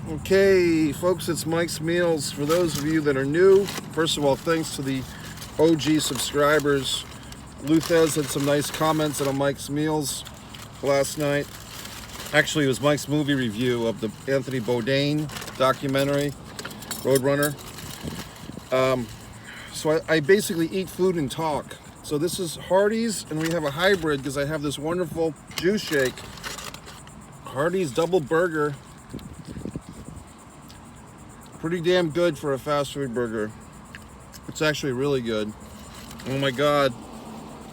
Okay, folks, it's Mike's Meals. For those of you that are new, first of all, thanks to the OG subscribers. Luthez had some nice comments on Mike's Meals last night. Actually, it was Mike's movie review of the Anthony Bourdain documentary, Roadrunner. So I basically eat food and talk. So this is Hardee's, and we have a hybrid because I have this wonderful juice shake. Hardee's double burger. Pretty damn good for a fast food burger. It's actually really good. Oh my God.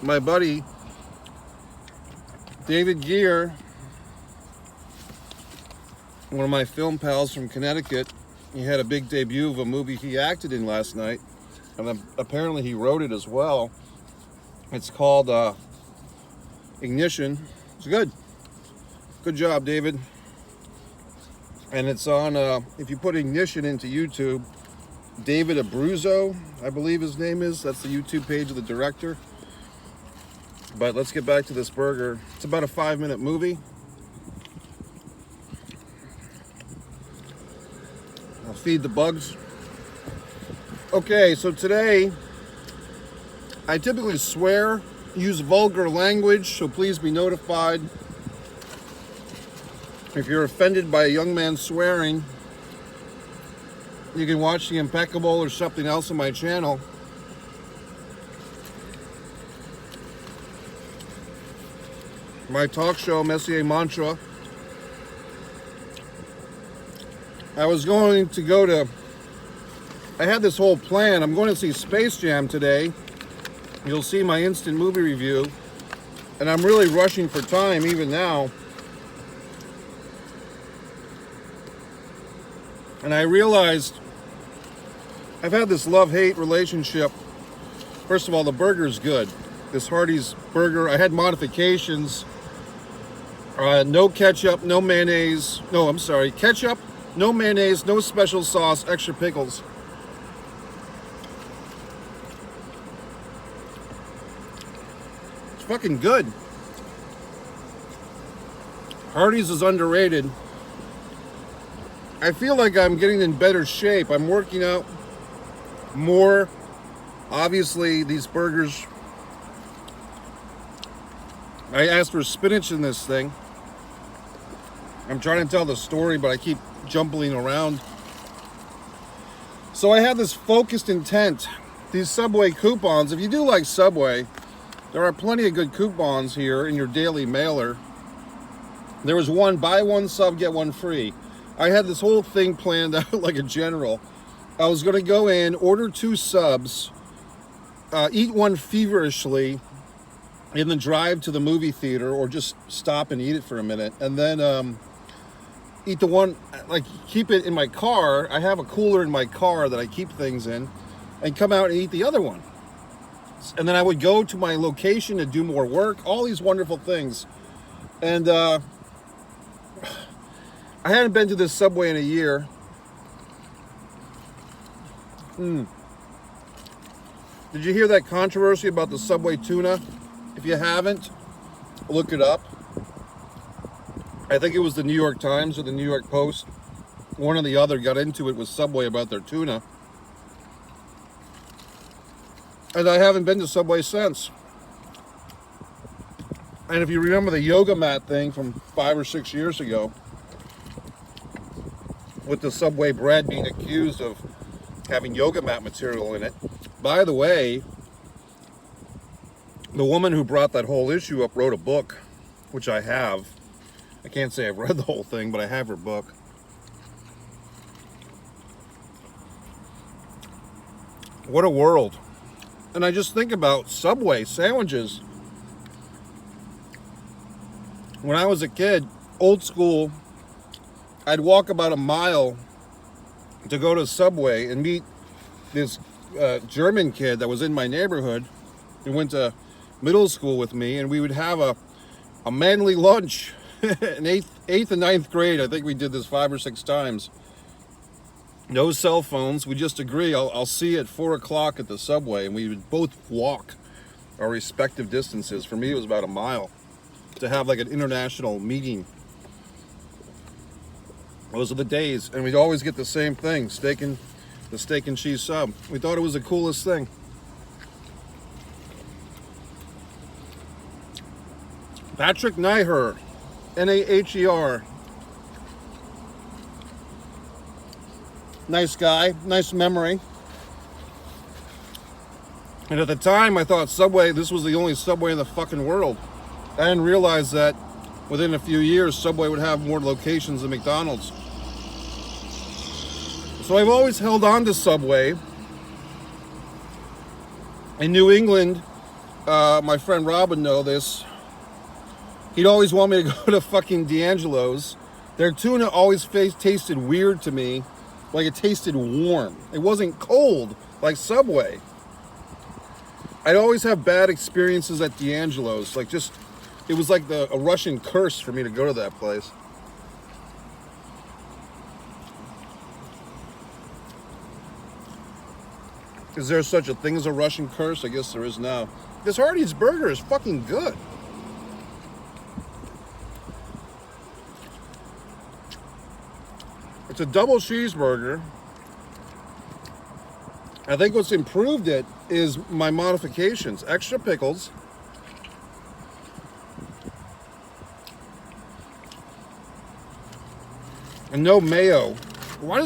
My buddy, David Gear, one of my film pals from Connecticut, he had a big debut of a movie he acted in last night. And apparently he wrote it as well. It's called Ignition. It's good. Good job, David. And it's on, if you put Ignition into YouTube, David Abruzzo, I believe his name is. That's the YouTube page of the director. But let's get back to this burger. It's about a 5-minute movie. I'll feed the bugs. Okay, so today, I typically swear, use vulgar language, so please be notified. If you're offended by a young man swearing, you can watch the Impeccable or something else on my channel. My talk show, Messier Mantra. I was going to go to, I had this whole plan. I'm going to see Space Jam today. You'll see my instant movie review. And I'm really rushing for time even now. And I realized I've had this love-hate relationship. First of all, the burger's good. This Hardee's burger, I had modifications. No ketchup, no mayonnaise. No, I'm sorry. Ketchup, no mayonnaise, no special sauce, extra pickles. It's fucking good. Hardee's is underrated. I feel like I'm getting in better shape. I'm working out more. Obviously, these burgers, I asked for spinach in this thing. I'm trying to tell the story, but I keep jumbling around. So I had this focused intent. These Subway coupons, if you do like Subway, there are plenty of good coupons here in your daily mailer. There was one, buy one sub, get one free. I had this whole thing planned out like a general. I was going to go in, order 2 subs, eat one feverishly, and then drive to the movie theater or just stop and eat it for a minute. And then eat the one, like keep it in my car. I have a cooler in my car that I keep things in, and come out and eat the other one. And then I would go to my location to do more work, all these wonderful things. And I hadn't been to this Subway in a year. Did you hear that controversy about the Subway tuna? If you haven't, look it up. I think it was the New York Times or the New York Post. One or the other got into it with Subway about their tuna. And I haven't been to Subway since. And if you remember the yoga mat thing from 5 or 6 years ago, with the Subway bread being accused of having yoga mat material in it. By the way, the woman who brought that whole issue up wrote a book, which I have. I can't say I've read the whole thing, but I have her book. What a world. And I just think about Subway sandwiches. When I was a kid, old school, I'd walk about a mile to go to Subway and meet this German kid that was in my neighborhood who went to middle school with me, and we would have a manly lunch in 8th and 9th grade. I think we did this 5 or 6 times. No cell phones. We just agree, I'll see you at 4 o'clock at the Subway, and we would both walk our respective distances. For me, it was about a mile to have like an international meeting. Those are the days, and we'd always get the same thing, the steak and cheese sub. We thought it was the coolest thing. Patrick Naher, Naher. Nice guy, nice memory. And at the time, I thought Subway, this was the only Subway in the fucking world. I didn't realize that within a few years, Subway would have more locations than McDonald's. So I've always held on to Subway. In New England, my friend Rob would know this. He'd always want me to go to fucking D'Angelo's. Their tuna always tasted weird to me, like it tasted warm. It wasn't cold like Subway. I'd always have bad experiences at D'Angelo's. Like just, it was like a Russian curse for me to go to that place. Is there such a thing as a Russian curse? I guess there is now. This Hardee's burger is fucking good. It's a double cheeseburger. I think what's improved it is my modifications. Extra pickles. And no mayo. Why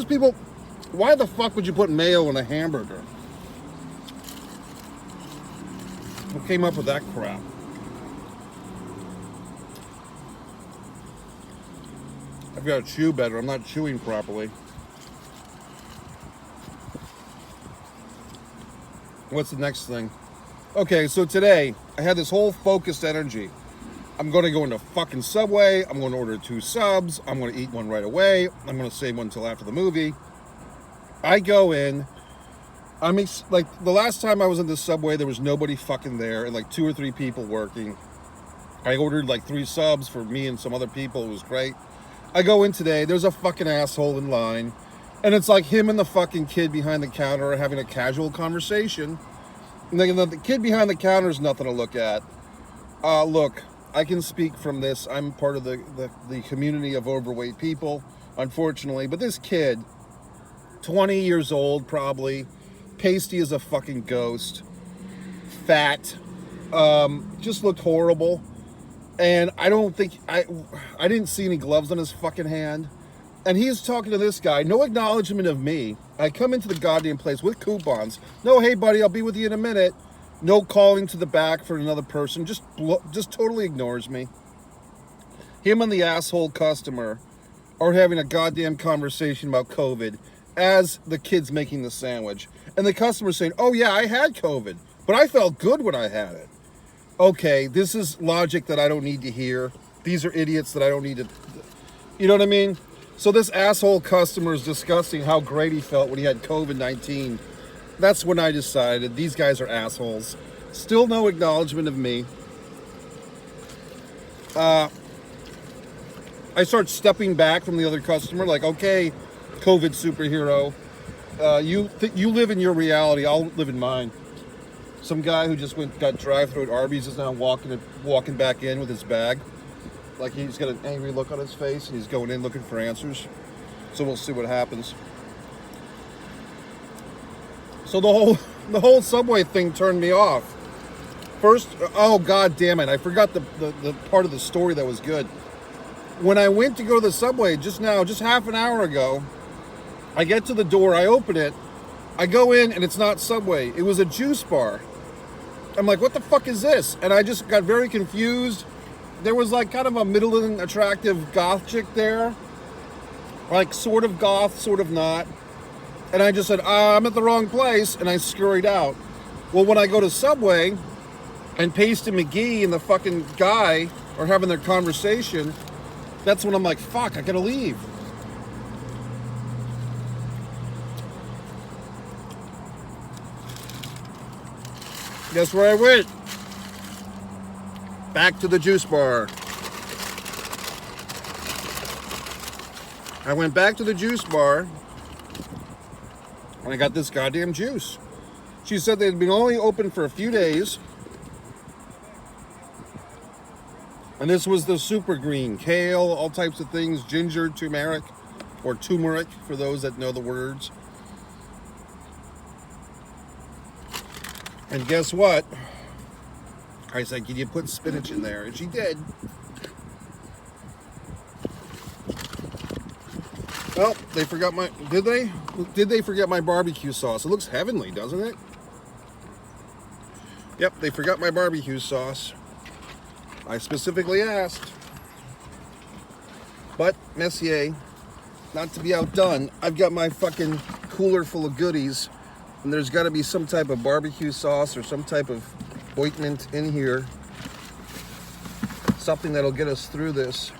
the fuck would you put mayo in a hamburger? Who came up with that crap? I've got to chew better. I'm not chewing properly. What's the next thing? Okay, so today I had this whole focused energy. I'm going to go into fucking Subway. I'm going to order 2 subs. I'm going to eat one right away. I'm going to save one until after the movie. I go in. Like the last time I was in the Subway, there was nobody fucking there and like 2 or 3 people working. I ordered like 3 subs for me and some other people. It was great. I go in today. There's a fucking asshole in line. And it's like him and the fucking kid behind the counter are having a casual conversation. And the kid behind the counter is nothing to look at. Look, I can speak from this. I'm part of the community of overweight people, unfortunately. But this kid, 20 years old probably, pasty as a fucking ghost, fat, just looked horrible. And I don't think, I didn't see any gloves on his fucking hand. And he's talking to this guy, no acknowledgement of me. I come into the goddamn place with coupons. No, hey buddy, I'll be with you in a minute. No calling to the back for another person. Just totally ignores me. Him and the asshole customer are having a goddamn conversation about COVID as the kid's making the sandwich. And the customer's saying, oh yeah, I had COVID, but I felt good when I had it. Okay, this is logic that I don't need to hear. These are idiots that I don't need to, you know what I mean? So this asshole customer is discussing how great he felt when he had COVID-19. That's when I decided these guys are assholes. Still no acknowledgement of me. I start stepping back from the other customer like, okay, COVID superhero, you live in your reality, I'll live in mine. Some guy who just got drive-through at Arby's is now walking back in with his bag. Like he's got an angry look on his face and he's going in looking for answers. So we'll see what happens. So the whole Subway thing turned me off. First, oh god damn it, I forgot the part of the story that was good. When I went to go to the Subway just half an hour ago, I get to the door, I open it, I go in and it's not Subway, it was a juice bar. I'm like, what the fuck is this? And I just got very confused. There was like kind of a middling attractive goth chick there. Like sort of goth, sort of not. And I just said, I'm at the wrong place, and I scurried out. Well, when I go to Subway, and Pasty McGee and the fucking guy are having their conversation, that's when I'm like, fuck, I gotta leave. Guess where I went? Back to the juice bar. I went back to the juice bar and I got this goddamn juice. She said they'd been only open for a few days. And this was the super green, kale, all types of things, ginger, turmeric. or turmeric for those that know the words. And guess what? I said, can you put spinach in there? And she did. Well, they forgot my, did they? Did they forget my barbecue sauce? It looks heavenly, doesn't it? Yep, they forgot my barbecue sauce. I specifically asked. But, Messier, not to be outdone, I've got my fucking cooler full of goodies, and there's got to be some type of barbecue sauce or some type of ointment in here. Something that'll get us through this.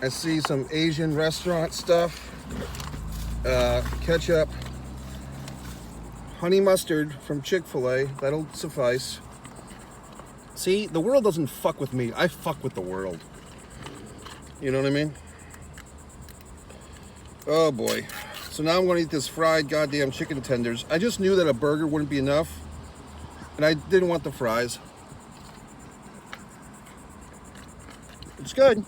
I see some Asian restaurant stuff, ketchup, honey mustard from Chick-fil-A, that'll suffice. See, the world doesn't fuck with me, I fuck with the world. You know what I mean? Oh boy. So now I'm gonna eat this fried goddamn chicken tenders. I just knew that a burger wouldn't be enough, and I didn't want the fries. It's good.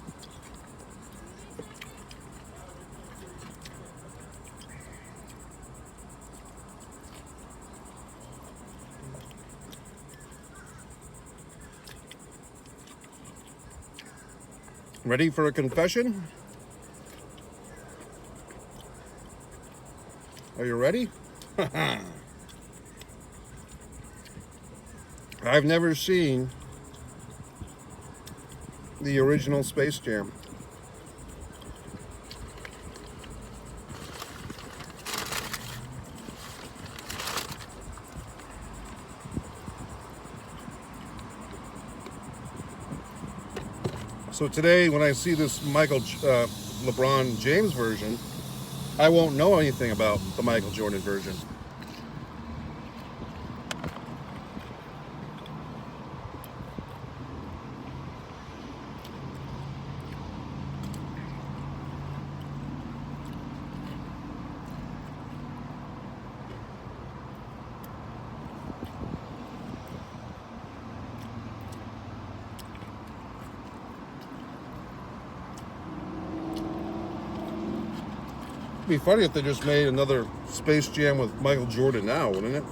Ready for a confession? Are you ready? I've never seen the original Space Jam. So today, when I see this LeBron James version, I won't know anything about the Michael Jordan version. It'd be funny if they just made another Space Jam with Michael Jordan now, wouldn't it?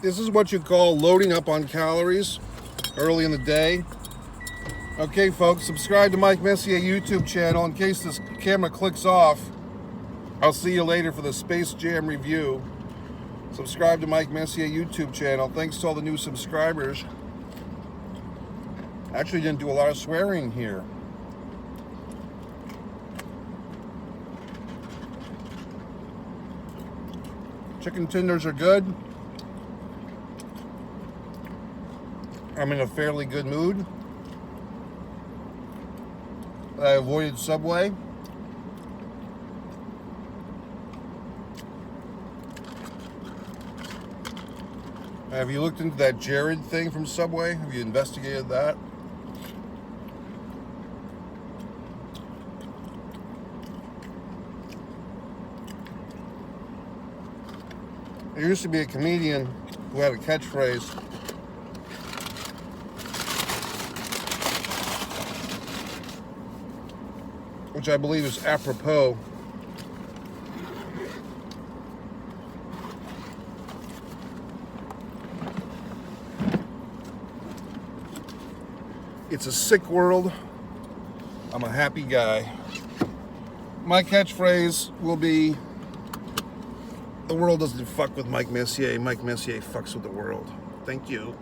This is what you call loading up on calories early in the day. Okay, folks, subscribe to Mike Messier YouTube channel in case this camera clicks off. I'll see you later for the Space Jam review. Subscribe to Mike Messier YouTube channel. Thanks to all the new subscribers. Actually didn't do a lot of swearing here. Chicken tenders are good. I'm in a fairly good mood. I avoided Subway. Have you looked into that Jared thing from Subway? Have you investigated that? There used to be a comedian who had a catchphrase. Which I believe is apropos. It's a sick world. I'm a happy guy. My catchphrase will be, the world doesn't fuck with Mike Messier. Mike Messier fucks with the world. Thank you.